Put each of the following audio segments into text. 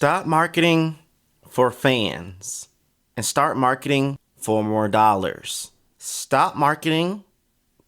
Stop marketing for fans and start marketing for more dollars. Stop marketing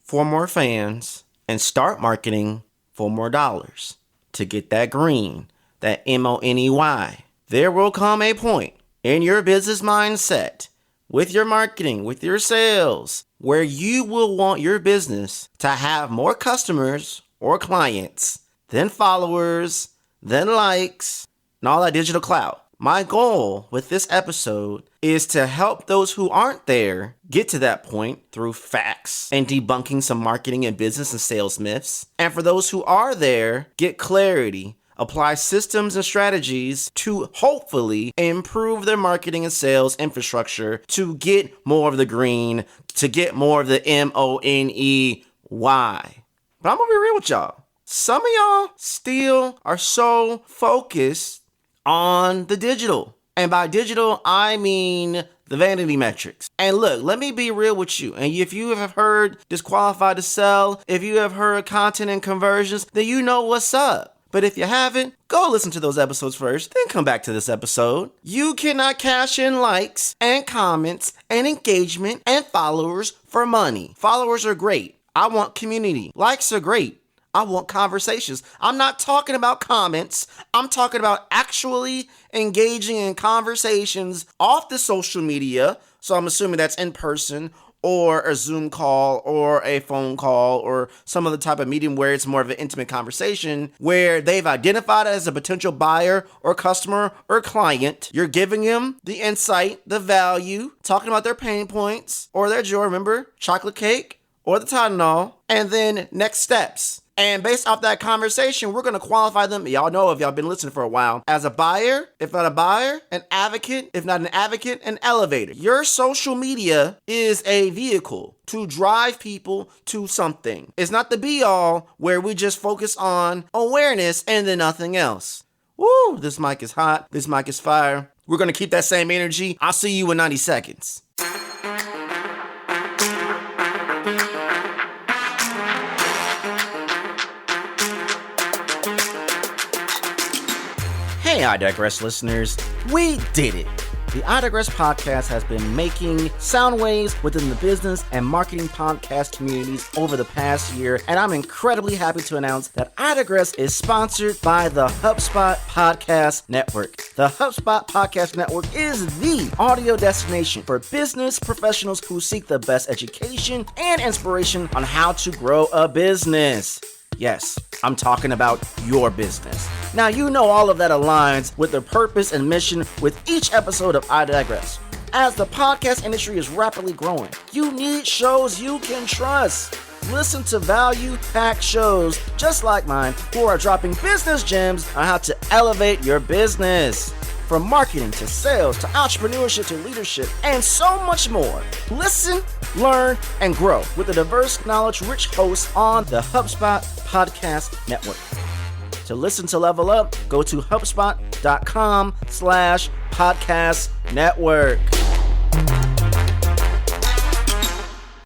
for more fans and start marketing for more dollars to get that green, that MONEY. There will come a point in your business mindset with your marketing, with your sales, where you will want your business to have more customers or clients than followers, than likes, and all that digital clout. My goal with this episode is to help those who aren't there get to that point through facts and debunking some marketing and business and sales myths. And for those who are there, get clarity, apply systems and strategies to hopefully improve their marketing and sales infrastructure to get more of the green, to get more of the MONEY. But I'm gonna be real with y'all. Some of y'all still are so focused on the digital. And by digital, I mean the vanity metrics. And look, let me be real with you. And if you have heard disqualified to sell, if you have heard content and conversions, then you know what's up. But if you haven't, go listen to those episodes first, then come back to this episode. You cannot cash in likes and comments and engagement and followers for money. Followers are great. I want community. Likes are great. I want conversations. I'm not talking about comments. I'm talking about actually engaging in conversations off the social media. So I'm assuming that's in person or a Zoom call or a phone call or some other type of medium where it's more of an intimate conversation where they've identified as a potential buyer or customer or client. You're giving them the insight, the value, talking about their pain points or their joy. Remember, chocolate cake or the Tylenol, and then next steps. And based off that conversation, we're going to qualify them. Y'all know if y'all been listening for a while as a buyer, if not a buyer, an advocate, if not an advocate, an elevator. Your social media is a vehicle to drive people to something. It's not the be all where we just focus on awareness and then nothing else. Woo, this mic is hot. This mic is fire. We're going to keep that same energy. I'll see you in 90 seconds. Hey, I Digress listeners, we did it. The I Digress podcast has been making sound waves within the business and marketing podcast communities over the past year, and I'm incredibly happy to announce that I Digress is sponsored by the HubSpot Podcast Network. The HubSpot Podcast Network is the audio destination for business professionals who seek the best education and inspiration on how to grow a business. Yes, I'm talking about your business. Now, you know all of that aligns with the purpose and mission with each episode of I Digress. As the podcast industry is rapidly growing, you need shows you can trust. Listen to value-packed shows just like mine who are dropping business gems on how to elevate your business. From marketing to sales to entrepreneurship to leadership and so much more. Listen, learn, and grow with the diverse, knowledge-rich hosts on the HubSpot Podcast Network. To listen to level up, go to HubSpot.com/podcast network.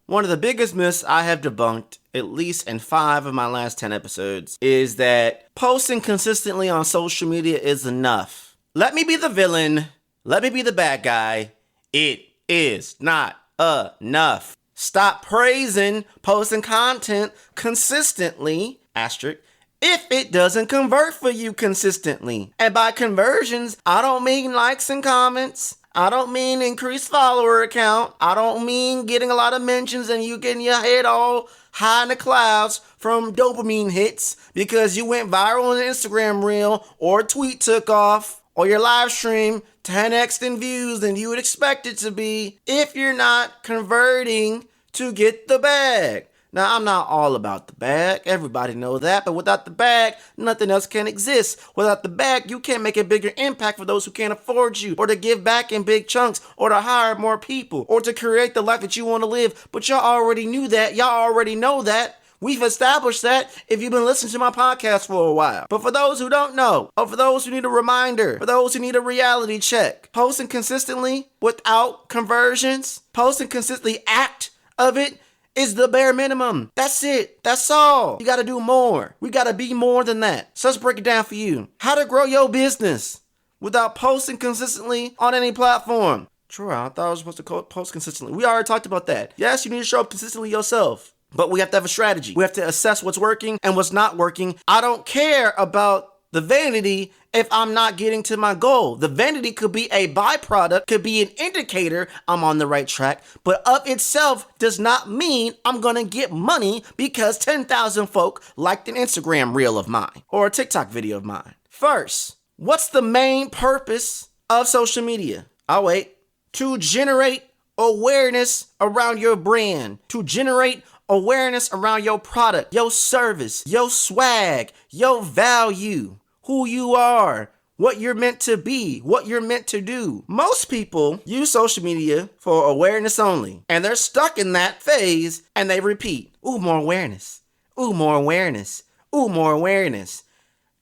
One of the biggest myths I have debunked, at least in 5 of my last 10 episodes, is that posting consistently on social media is enough. Let me be the villain. Let me be the bad guy. It is not enough. Stop praising posting content consistently, asterisk, if it doesn't convert for you consistently. And by conversions, I don't mean likes and comments. I don't mean increased follower count. I don't mean getting a lot of mentions and you getting your head all high in the clouds from dopamine hits because you went viral on an Instagram reel or a tweet took off or your live stream 10x in views than you would expect it to be if you're not converting to get the bag. Now, I'm not all about the bag. Everybody knows that. But without the bag, nothing else can exist. Without the bag, you can't make a bigger impact for those who can't afford you, or to give back in big chunks, or to hire more people, or to create the life that you want to live. But y'all already knew that. Y'all already know that. We've established that if you've been listening to my podcast for a while. But for those who don't know, or for those who need a reminder, for those who need a reality check, posting consistently without conversions, posting consistently act of it is the bare minimum. That's it. That's all. You got to do more. We got to be more than that. So let's break it down for you. How to grow your business without posting consistently on any platform? Troy, I thought I was supposed to post consistently. We already talked about that. Yes, you need to show up consistently yourself, but we have to have a strategy. We have to assess what's working and what's not working. I don't care about the vanity if I'm not getting to my goal. The vanity could be a byproduct, could be an indicator I'm on the right track, but of itself does not mean I'm gonna get money because 10,000 folk liked an Instagram reel of mine or a TikTok video of mine. First, what's the main purpose of social media? I'll wait. To generate awareness around your brand, to generate awareness around your product, your service, your swag, your value, who you are, what you're meant to be, what you're meant to do. Most people use social media for awareness only, and they're stuck in that phase and they repeat, ooh, more awareness, ooh, more awareness, ooh, more awareness.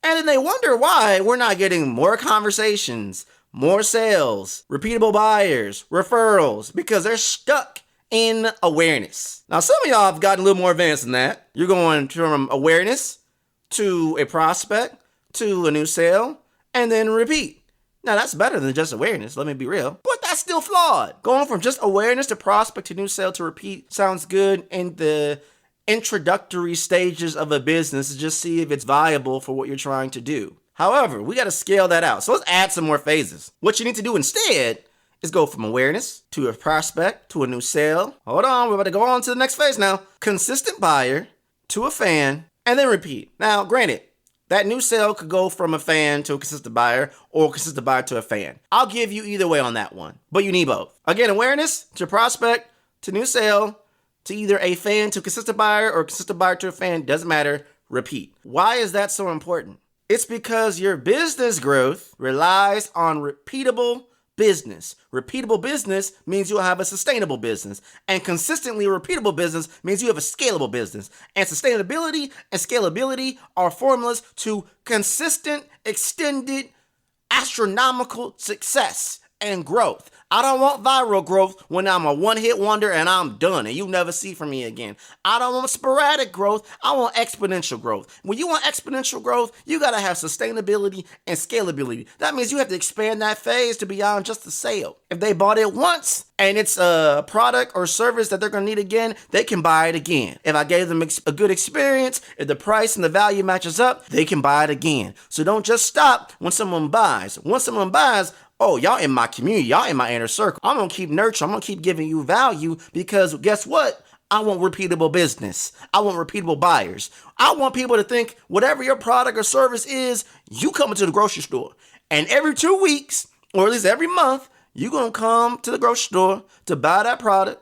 And then they wonder why we're not getting more conversations, more sales, repeatable buyers, referrals, because they're stuck in awareness. Now, some of y'all have gotten a little more advanced than that. You're going from awareness to a prospect to a new sale and then repeat. Now, that's better than just awareness, let me be real, but that's still flawed. Going from just awareness to prospect to new sale to repeat sounds good in the introductory stages of a business to just see if it's viable for what you're trying to do. However, we got to scale that out. So let's add some more phases. What you need to do instead is go from awareness to a prospect to a new sale. Hold on, we're about to go on to the next phase now. Consistent buyer to a fan and then repeat. Now, granted, that new sale could go from a fan to a consistent buyer or a consistent buyer to a fan. I'll give you either way on that one, but you need both. Again, awareness to prospect to new sale to either a fan to a consistent buyer or a consistent buyer to a fan, doesn't matter, repeat. Why is that so important? It's because your business growth relies on repeatable business. Repeatable business means you'll have a sustainable business. And consistently repeatable business means you have a scalable business. And sustainability and scalability are formulas to consistent, extended, astronomical success and growth. I don't want viral growth when I'm a one-hit wonder and I'm done and you never see from me again. I don't want sporadic growth. I want exponential growth. When you want exponential growth, you got to have sustainability and scalability. That means you have to expand that phase to beyond just the sale. If they bought it once and it's a product or service that they're going to need again, they can buy it again. If I gave them a good experience, if the price and the value matches up, they can buy it again. So don't just stop when someone buys. Once someone buys, oh, y'all in my community, y'all in my inner circle. I'm going to keep nurturing, I'm going to keep giving you value because guess what? I want repeatable business. I want repeatable buyers. I want people to think whatever your product or service is, you come into the grocery store. And every 2 weeks, or at least every month, you're going to come to the grocery store to buy that product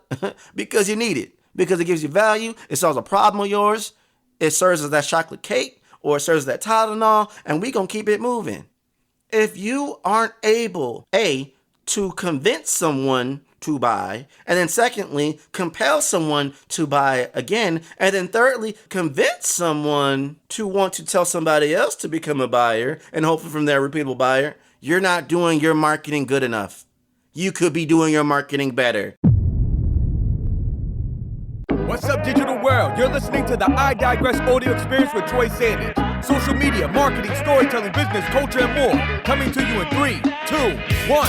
because you need it. Because it gives you value, it solves a problem of yours, it serves as that chocolate cake, or it serves as that Tylenol, and we're going to keep it moving. If you aren't able, A, to convince someone to buy, and then secondly, compel someone to buy again, and then thirdly, convince someone to want to tell somebody else to become a buyer, and hopefully from there, a repeatable buyer, you're not doing your marketing good enough. You could be doing your marketing better. What's up, digital world? You're listening to the I Digress audio experience with Troy Sandidge. Social media, marketing, storytelling, business, culture, and more. Coming to you in 3, 2, 1.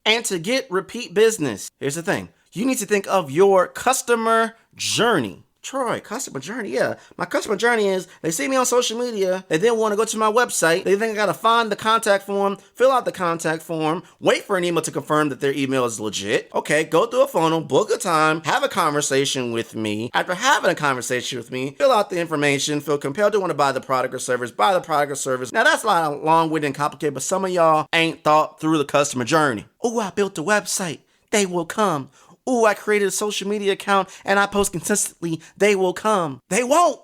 And to get repeat business, here's the thing. You need to think of your customer journey. Troy, customer journey, yeah. My customer journey is they see me on social media, they then want to go to my website, they think I gotta find the contact form, fill out the contact form, wait for an email to confirm that their email is legit. Okay, go through a funnel, book a time, have a conversation with me. After having a conversation with me, fill out the information, feel compelled to want to buy the product or service, buy the product or service. Now that's a lot long-winded and complicated, but some of y'all ain't thought through the customer journey. Oh, I built a website, they will come. Ooh, I created a social media account and I post consistently. They will come. They won't.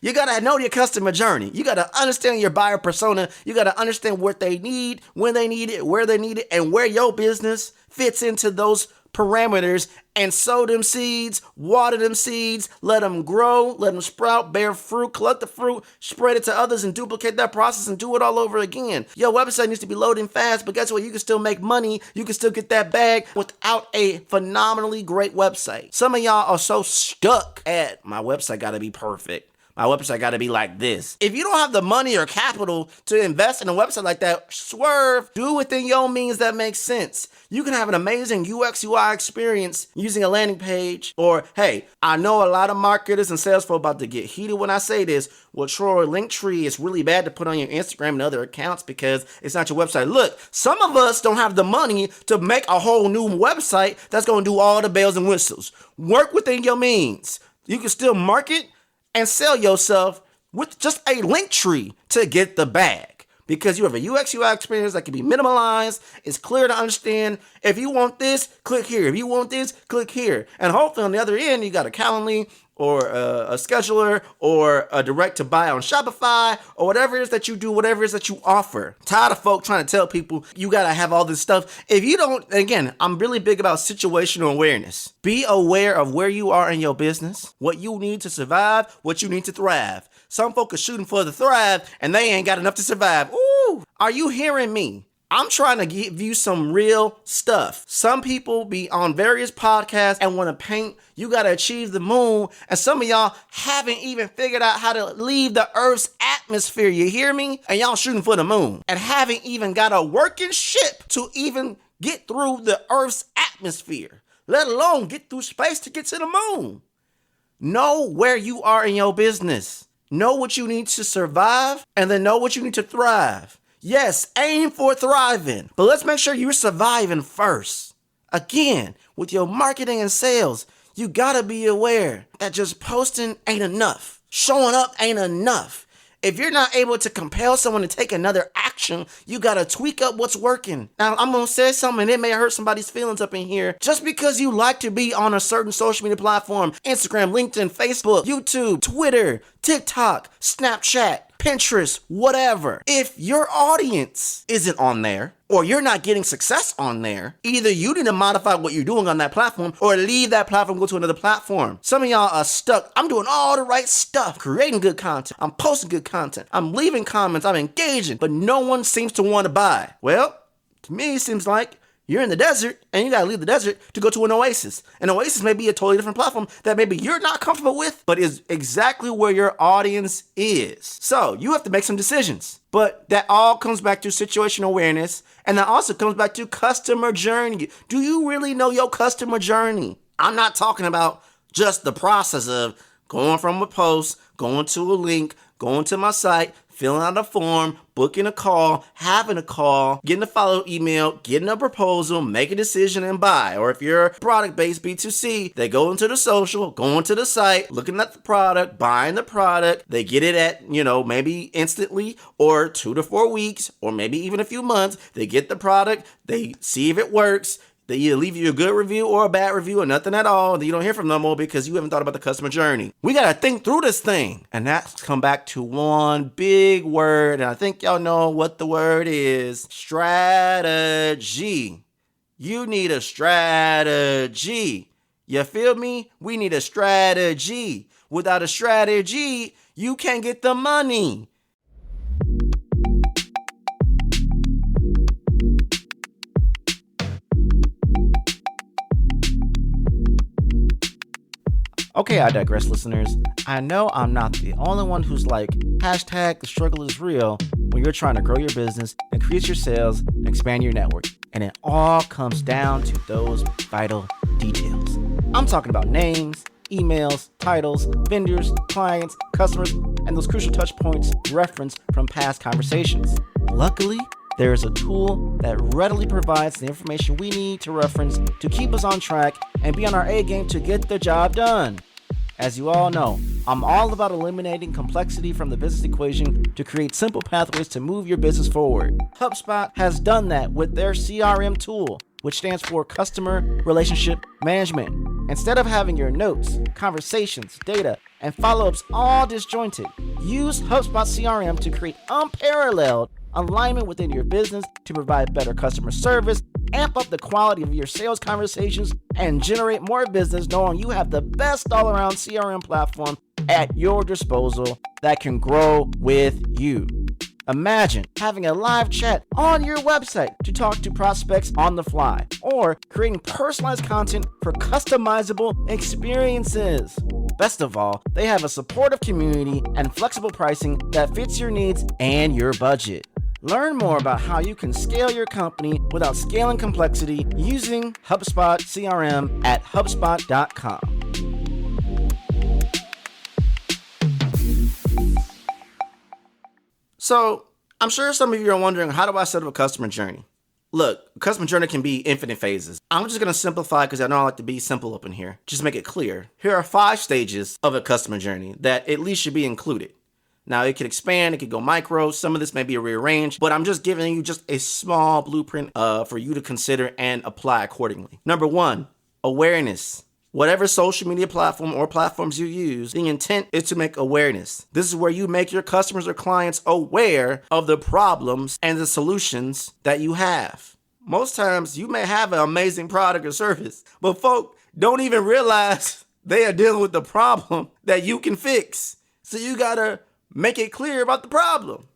You got to know your customer journey. You got to understand your buyer persona. You got to understand what they need, when they need it, where they need it, and where your business fits into those parameters, and sow them seeds, water them seeds, let them grow, let them sprout, bear fruit, collect the fruit, spread it to others, and duplicate that process and do it all over again. Your website needs to be loading fast, but guess what? You can still make money. You can still get that bag without a phenomenally great website. Some of y'all are so stuck at my website got to be perfect. My website got to be like this. If you don't have the money or capital to invest in a website like that, swerve. Do within your means that makes sense. You can have an amazing UX UI experience using a landing page. Or, hey, I know a lot of marketers and sales folk about to get heated when I say this. Well, Troy, Linktree is really bad to put on your Instagram and other accounts because it's not your website. Look, some of us don't have the money to make a whole new website that's going to do all the bells and whistles. Work within your means. You can still market and sell yourself with just a link tree to get the bag. Because you have a UX UI experience that can be minimalized, it's clear to understand. If you want this, click here. If you want this, click here. And hopefully on the other end, you got a Calendly or a scheduler or a direct to buy on Shopify or whatever it is that you do, whatever it is that you offer. Tired of folk trying to tell people you got to have all this stuff. If you don't, again, I'm really big about situational awareness. Be aware of where you are in your business, what you need to survive, what you need to thrive. Some folk are shooting for the thrive and they ain't got enough to survive. Ooh, are you hearing me? I'm trying to give you some real stuff. Some people be on various podcasts and want to paint, you got to achieve the moon. And some of y'all haven't even figured out how to leave the Earth's atmosphere. You hear me? And y'all shooting for the moon and haven't even got a working ship to even get through the Earth's atmosphere, let alone get through space to get to the moon. Know where you are in your business. Know what you need to survive and then know what you need to thrive. Yes, aim for thriving, but let's make sure you're surviving first. Again, with your marketing and sales, you gotta be aware that just posting ain't enough. Showing up ain't enough. If you're not able to compel someone to take another action, you gotta tweak up what's working. Now, I'm gonna say something and it may hurt somebody's feelings up in here. Just because you like to be on a certain social media platform, Instagram, LinkedIn, Facebook, YouTube, Twitter, TikTok, Snapchat, Pinterest, whatever. If your audience isn't on there, or you're not getting success on there, either you need to modify what you're doing on that platform or leave that platform, go to another platform. Some of y'all are stuck. I'm doing all the right stuff, creating good content. I'm posting good content. I'm leaving comments. I'm engaging, but no one seems to want to buy. Well, to me, it seems like you're in the desert and you got to leave the desert to go to an oasis. An oasis may be a totally different platform that maybe you're not comfortable with, but is exactly where your audience is. So you have to make some decisions. But that all comes back to situational awareness. And that also comes back to customer journey. Do you really know your customer journey? I'm not talking about just the process of going from a post, going to a link, going to my site, filling out a form, booking a call, having a call, getting a follow email, getting a proposal, make a decision and buy. Or if you're product-based B2C, they go into the social, go into the site, looking at the product, buying the product. They get it at, maybe instantly or 2 to 4 weeks or maybe even a few months. They get the product, they see if it works. They either leave you a good review or a bad review or nothing at all that you don't hear from them more because you haven't thought about the customer journey. We got to think through this thing. And that's come back to one big word. And I think y'all know what the word is. Strategy. You need a strategy. You feel me? We need a strategy. Without a strategy, you can't get the money. Okay, I digress, listeners. I know I'm not the only one who's like, hashtag the struggle is real when you're trying to grow your business, increase your sales, and expand your network. And it all comes down to those vital details. I'm talking about names, emails, titles, vendors, clients, customers, and those crucial touch points referenced from past conversations. Luckily, there is a tool that readily provides the information we need to reference to keep us on track and be on our A game to get the job done. As you all know, I'm all about eliminating complexity from the business equation to create simple pathways to move your business forward. HubSpot has done that with their CRM tool, which stands for Customer Relationship Management. Instead of having your notes, conversations, data, and follow-ups all disjointed, use HubSpot CRM to create unparalleled alignment within your business to provide better customer service, amp up the quality of your sales conversations, and generate more business knowing you have the best all-around CRM platform at your disposal that can grow with you. Imagine having a live chat on your website to talk to prospects on the fly, or creating personalized content for customizable experiences. Best of all, they have a supportive community and flexible pricing that fits your needs and your budget. Learn more about how you can scale your company without scaling complexity using HubSpot CRM at HubSpot.com. So, I'm sure some of you are wondering, how do I set up a customer journey? Look, a customer journey can be infinite phases. I'm just going to simplify because I know I like to be simple up in here. Just make it clear. Here are 5 stages of a customer journey that at least should be included. Now, it could expand, it could go micro, some of this may be rearranged, but I'm just giving you just a small blueprint for you to consider and apply accordingly. Number 1, awareness. Whatever social media platform or platforms you use, the intent is to make awareness. This is where you make your customers or clients aware of the problems and the solutions that you have. Most times you may have an amazing product or service, but folk don't even realize they are dealing with the problem that you can fix. So you gotta make it clear about the problem.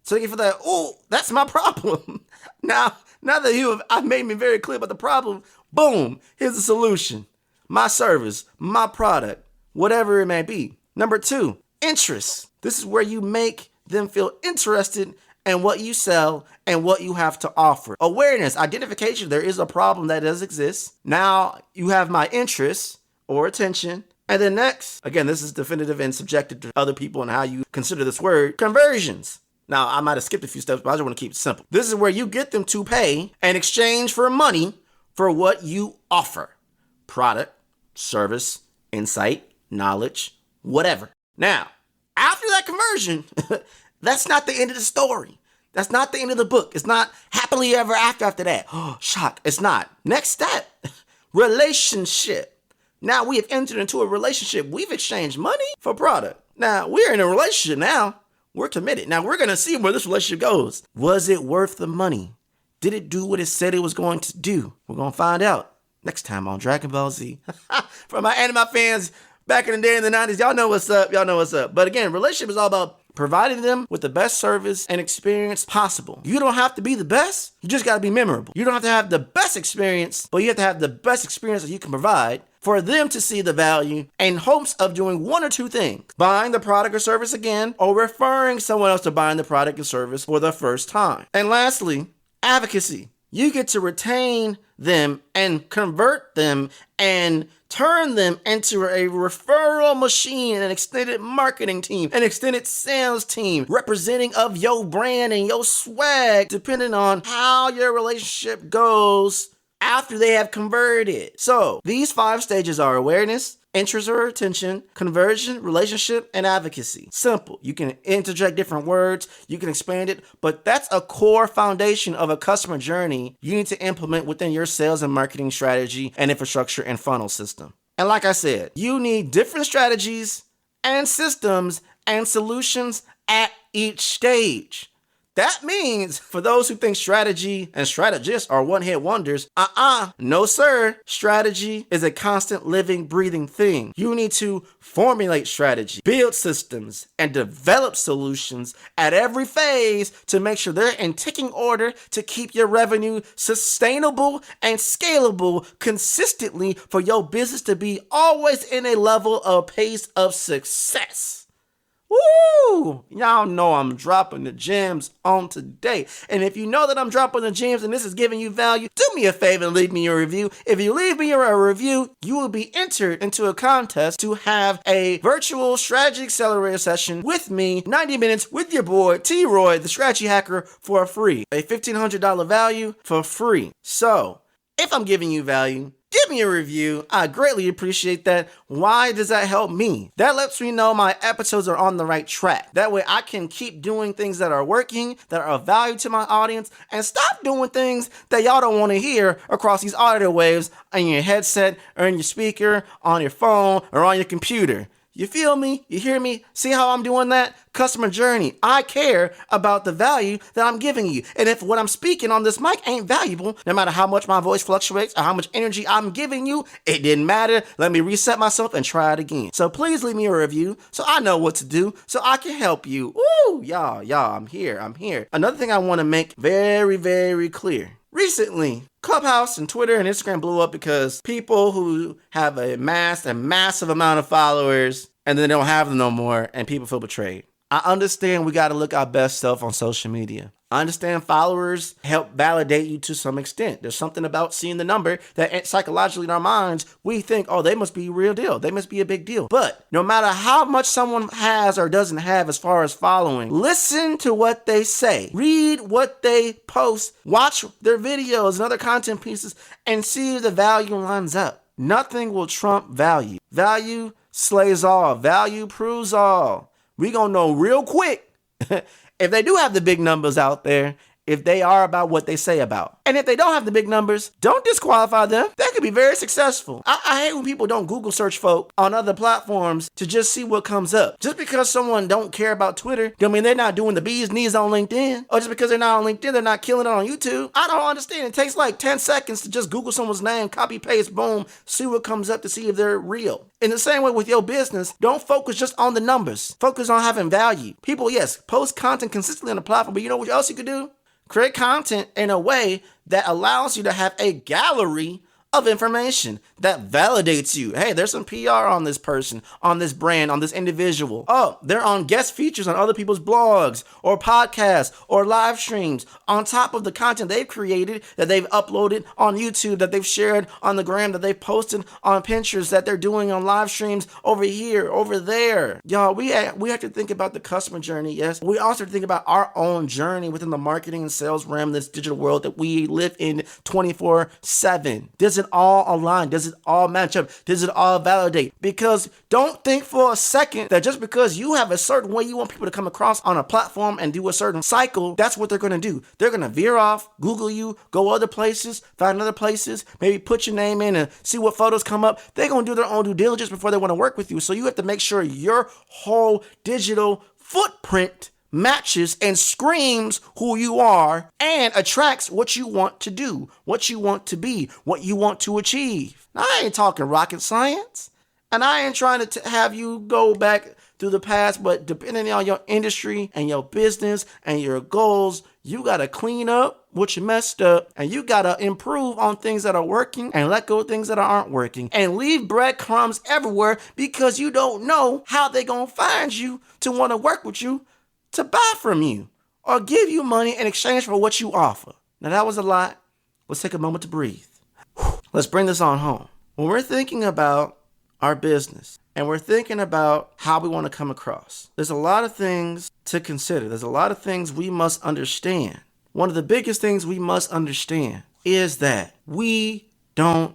So you for that, oh, that's my problem. Now that I've made me very clear about the problem, boom, here's the solution. My service, my product, whatever it may be. Number 2, interest. This is where you make them feel interested in what you sell and what you have to offer. Awareness, identification, there is a problem that does exist. Now you have my interest or attention. And then next, again, this is definitive and subjective to other people and how you consider this word, conversions. Now, I might have skipped a few steps, but I just want to keep it simple. This is where you get them to pay in exchange for money for what you offer. Product, service, insight, knowledge, whatever. Now, after that conversion, that's not the end of the story. That's not the end of the book. It's not happily ever after that. Oh, shock. It's not. Next step, relationship. Now we have entered into a relationship. We've exchanged money for product. Now we're in a relationship now. We're committed. Now we're going to see where this relationship goes. Was it worth the money? Did it do what it said it was going to do? We're going to find out next time on Dragon Ball Z. For my anime fans back in the day in the 90s, y'all know what's up. Y'all know what's up. But again, relationship is all about providing them with the best service and experience possible. You don't have to be the best. You just got to be memorable. You don't have to have the best experience, but you have to have the best experience that you can provide for them to see the value in hopes of doing one or two things: buying the product or service again, or referring someone else to buying the product and service for the first time. And lastly, advocacy. You get to retain them and convert them and turn them into a referral machine, an extended marketing team, an extended sales team, representing of your brand and your swag, depending on how your relationship goes after they have converted. So these 5 stages are awareness, interest or attention, conversion, relationship, and advocacy. Simple. You can interject different words, you can expand it, but that's a core foundation of a customer journey you need to implement within your sales and marketing strategy and infrastructure and funnel system. And like I said, you need different strategies and systems and solutions at each stage. That means for those who think strategy and strategists are one-hit wonders, no sir. Strategy is a constant living, breathing thing. You need to formulate strategy, build systems, and develop solutions at every phase to make sure they're in ticking order to keep your revenue sustainable and scalable consistently for your business to be always in a level of pace of success. Woo! Y'all know I'm dropping the gems on today. And if you know that I'm dropping the gems and this is giving you value, do me a favor and leave me a review. If you leave me a review, you will be entered into a contest to have a virtual strategy accelerator session with me, 90 minutes with your boy, T-Roy, the strategy hacker, for free. A $1,500 value for free. So, if I'm giving you value, give me a review. I greatly appreciate that. Why does that help me? That lets me know my episodes are on the right track. That way I can keep doing things that are working, that are of value to my audience, and stop doing things that y'all don't want to hear across these audio waves on your headset or in your speaker, on your phone, or on your computer. You feel me? You hear me? See how I'm doing that? Customer journey. I care about the value that I'm giving you. And if what I'm speaking on this mic ain't valuable, no matter how much my voice fluctuates or how much energy I'm giving you, it didn't matter. Let me reset myself and try it again. So please leave me a review so I know what to do, so I can help you. Woo! Y'all, I'm here. Another thing I want to make very, very clear. Recently, Clubhouse and Twitter and Instagram blew up because people who have amassed a massive amount of followers and then they don't have them no more and people feel betrayed. I understand we got to look our best self on social media. I understand followers help validate you to some extent. There's something about seeing the number that psychologically in our minds, we think, oh, they must be a real deal. They must be a big deal. But no matter how much someone has or doesn't have as far as following, listen to what they say. Read what they post. Watch their videos and other content pieces and see if the value lines up. Nothing will trump value. Value slays all. Value proves all. We gonna know real quick if they do have the big numbers out there, if they are about what they say about. And if they don't have the big numbers, don't disqualify them. They could be very successful. I hate when people don't Google search folk on other platforms to just see what comes up. Just because someone don't care about Twitter, don't mean they're not doing the bee's knees on LinkedIn. Or just because they're not on LinkedIn, they're not killing it on YouTube. I don't understand. It takes like 10 seconds to just Google someone's name, copy, paste, boom, see what comes up to see if they're real. In the same way with your business, don't focus just on the numbers. Focus on having value. People, yes, post content consistently on the platform, but you know what else you could do? Create content in a way that allows you to have a gallery of information that validates you. Hey, there's some PR on this person, on this brand, on this individual. Oh, they're on guest features on other people's blogs or podcasts or live streams on top of the content they've created that they've uploaded on YouTube, that they've shared on the gram, that they've posted on Pinterest, that they're doing on live streams over here, over there. Y'all, we have to think about the customer journey, yes. We also have to think about our own journey within the marketing and sales realm, this digital world that we live in 24/7. Does it all align? Does it all match up? Does it all validate? Because don't think for a second that just because you have a certain way you want people to come across on a platform and do a certain cycle, that's what they're going to do. They're going to veer off, Google you, go other places, find other places, maybe put your name in and see what photos come up. They're going to do their own due diligence before they want to work with you. So you have to make sure your whole digital footprint matches and screams who you are and attracts what you want to do, what you want to be, what you want to achieve. Now, I ain't talking rocket science, and I ain't trying to have you go back through the past, but depending on your industry and your business and your goals, you got to clean up what you messed up, and you got to improve on things that are working and let go of things that aren't working and leave breadcrumbs everywhere because you don't know how they're going to find you to want to work with you, to buy from you or give you money in exchange for what you offer. Now that was a lot. Let's take a moment to breathe. Let's bring this on home. When we're thinking about our business and we're thinking about how we want to come across, there's a lot of things to consider. There's a lot of things we must understand. One of the biggest things we must understand is that we don't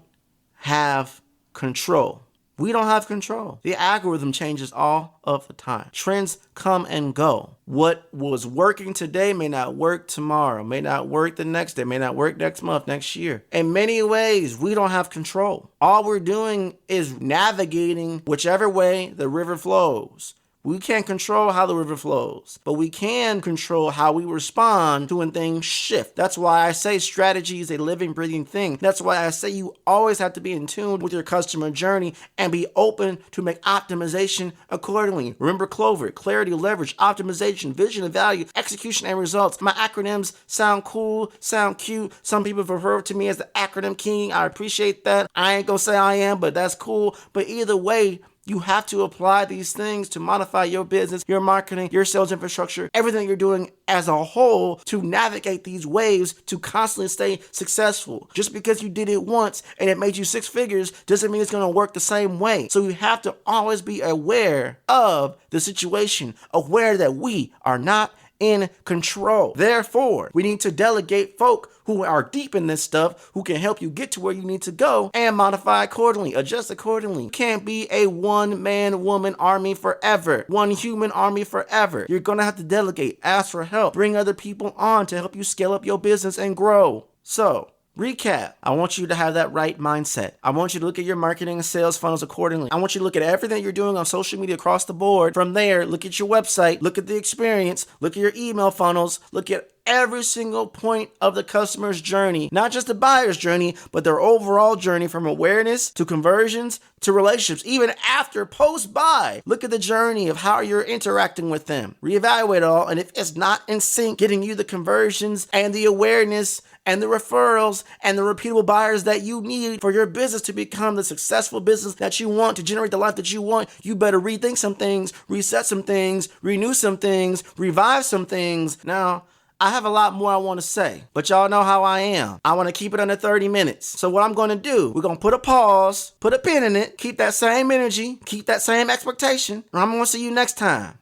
have control. We don't have control. The algorithm changes all of the time. Trends come and go. What was working today may not work tomorrow, may not work the next day, may not work next month, next year. In many ways, we don't have control. All we're doing is navigating whichever way the river flows. We can't control how the river flows, but we can control how we respond to when things shift. That's why I say strategy is a living, breathing thing. That's why I say you always have to be in tune with your customer journey and be open to make optimization accordingly. Remember Clover: clarity, leverage, optimization, vision and value, execution and results. My acronyms sound cool, sound cute. Some people refer to me as the acronym king. I appreciate that. I ain't gonna say I am, but that's cool. But either way, you have to apply these things to modify your business, your marketing, your sales infrastructure, everything you're doing as a whole to navigate these waves to constantly stay successful. Just because you did it once and it made you 6 figures doesn't mean it's going to work the same way. So you have to always be aware of the situation, aware that we are not in control. Therefore, we need to delegate folk who are deep in this stuff, who can help you get to where you need to go and modify accordingly, adjust accordingly. You can't be a one-man woman army forever, one human army forever. You're going to have to delegate, ask for help, bring other people on to help you scale up your business and grow. So, recap. I want you to have that right mindset. I want you to look at your marketing and sales funnels accordingly. I want you to look at everything you're doing on social media across the board. From there, look at your website, look at the experience, look at your email funnels, look at every single point of the customer's journey, not just the buyer's journey, but their overall journey from awareness to conversions to relationships, even after post-buy. Look at the journey of how you're interacting with them. Reevaluate it all, and if it's not in sync, getting you the conversions and the awareness and the referrals and the repeatable buyers that you need for your business to become the successful business that you want, to generate the life that you want, you better rethink some things, reset some things, renew some things, revive some things. Now, I have a lot more I want to say, but y'all know how I am. I want to keep it under 30 minutes. So what I'm going to do, we're going to put a pause, put a pin in it, keep that same energy, keep that same expectation, and I'm going to see you next time.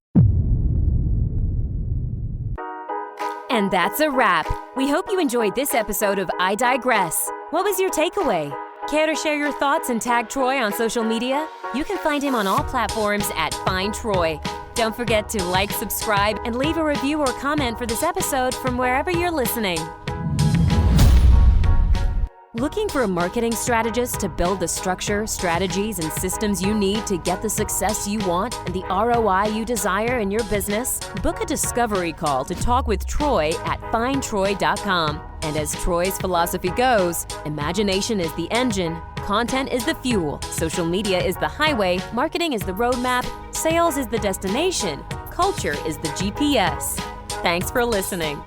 And that's a wrap. We hope you enjoyed this episode of I Digress. What was your takeaway? Care to share your thoughts and tag Troy on social media? You can find him on all platforms at Find Troy. Don't forget to like, subscribe, and leave a review or comment for this episode from wherever you're listening. Looking for a marketing strategist to build the structure, strategies, and systems you need to get the success you want and the ROI you desire in your business? Book a discovery call to talk with Troy at findtroy.com. And as Troy's philosophy goes, imagination is the engine, content is the fuel, social media is the highway, marketing is the roadmap, sales is the destination, culture is the GPS. Thanks for listening.